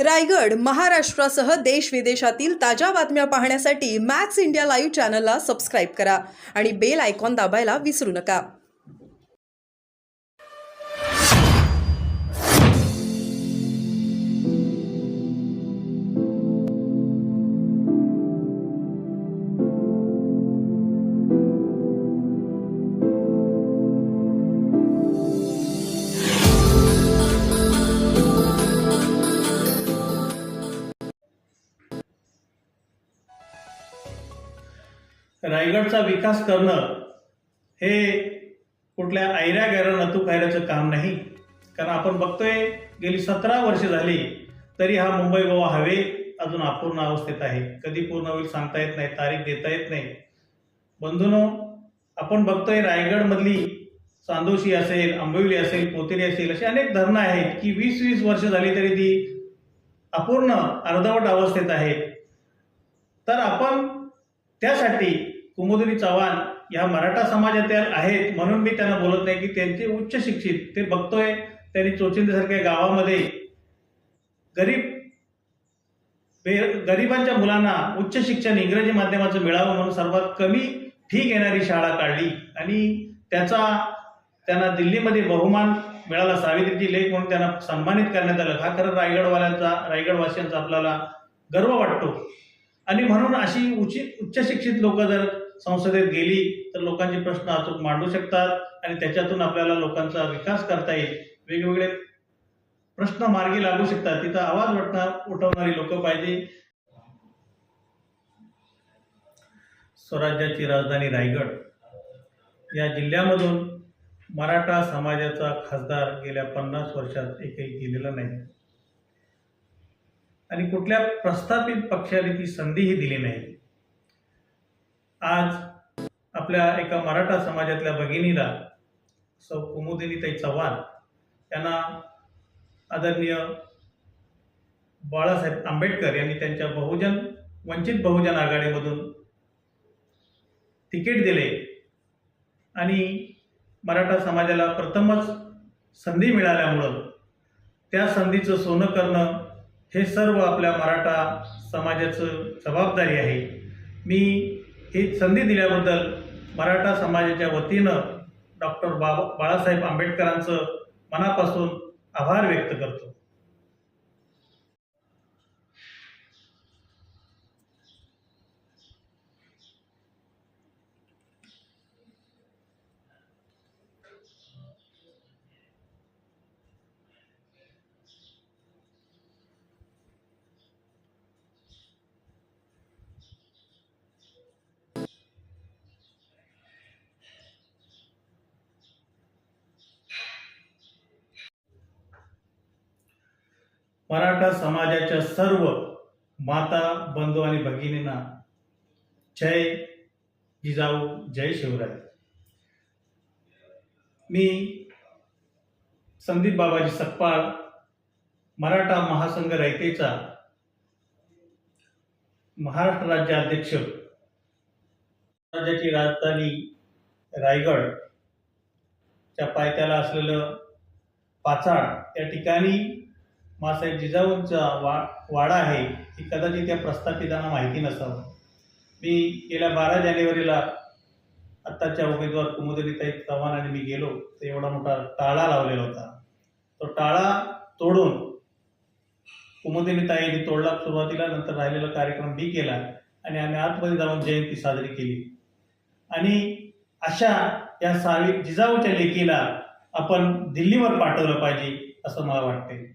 रायगड महाराष्ट्रासह देश विदेशातील ताज्या बातम्या पाहण्यासाठी मॅक्स इंडिया लाईव्ह चॅनलला सबस्क्राईब करा आणि बेल आयकॉन दाबायला विसरू नका. रायगडचा विकास करणं हे कुठल्या ऐऱ्या गैरा नतू खायऱ्याचं काम नाही. कारण आपण बघतोय गेली 17 वर्ष झाली तरी हा मुंबई गोवा हायवे अजून अपूर्ण अवस्थेत आहे. कधी पूर्ण होईल सांगता येत नाही, तारीख देता येत नाही. बंधूंनो, आपण बघतोय रायगडमधली चांदोशी असेल, आंबिवली असेल, पोतेरी असेल, अशी अनेक धरणं आहेत की 20-20 वर्ष झाली तरी ती अपूर्ण अर्धवट अवस्थेत आहेत. तर आपण त्यासाठी कुमुदिनी चव्हाण या मराठा समाजातील आहेत म्हणून मी त्यांना बोलत नाही की त्यांचे उच्च शिक्षित ते बघतोय. त्यांनी चोचिंदेसारख्या गावामध्ये गरिबांच्या मुलांना उच्च शिक्षण इंग्रजी माध्यमाचं मिळावं म्हणून सर्वात कमी फी घेणारी शाळा काढली आणि त्यांना दिल्लीमध्ये बहुमान मिळाला. सावित्रीची लेख म्हणून त्यांना सन्मानित करण्यात आलं. हा खरं रायगडवासियांचा आपल्याला गर्व वाटतो. आणि म्हणून अशी उच्च शिक्षित लोक जर संसदेत गेली तर लोकांचे प्रश्न अचूक मांडू शकतात आणि त्याच्यातून आपल्याला लोकांचा विकास करता येईल. वेगवेगळे प्रश्न मार्गी लागू शकतात. तिथं आवाज उठवणारी लोक पाहिजे. स्वराज्याची राजधानी रायगड या जिल्ह्यामधून मराठा समाजाचा खासदार गेल्या 50 वर्षात एकही गेलेला नाही आणि कुठल्या प्रस्थापित पक्षाने ती संधीही दिली नाही. आज आपल्या एका मराठा समाजातल्या भगिनीला सौ कुमुदिनीताई चव्हाण यांना आदरणीय बाळासाहेब आंबेडकर यांनी त्यांच्या वंचित बहुजन आघाडीमधून तिकीट दिले आणि मराठा समाजाला प्रथमच संधी मिळाल्यामुळं त्या संधीचं सोनं करणं हे सर्व आपल्या मराठा समाजाचं जबाबदारी आहे. मी ही संधी दिल्याबद्दल मराठा समाजाच्या वतीनं डॉक्टर बाळासाहेब आंबेडकरांचं मनापासून आभार व्यक्त करतो. मराठा समाजाच्या सर्व माता बंधू आणि भगिनींना जय जिजाऊ, जय शिवराय. मी संदीप बाबाजी सकपाळ, मराठा महासंघ रयतेचा महाराष्ट्र राज्य अध्यक्ष. राज्याची राजधानी रायगड च्या पायथ्याला असलेलं पाचाड या ठिकाणी मासाहेब जिजाऊंचा वाडा आहे. ही कदाचित त्या प्रस्थापितांना माहिती नसावं. मी गेल्या 12 जानेवारीला आत्ताच्या उमेदवार कुमुदिनीताई चव्हाण आणि मी गेलो तर एवढा मोठा टाळा लावलेला होता. तो टाळा तोडून कुमुदिनीताईंनी तोडला सुरुवातीला, नंतर राहिलेला कार्यक्रम मी केला आणि आम्ही आतमध्ये जाऊन जयंती साजरी केली. आणि अशा या जिजाऊच्या लेकीला आपण दिल्लीवर पाठवलं पाहिजे असं मला वाटते.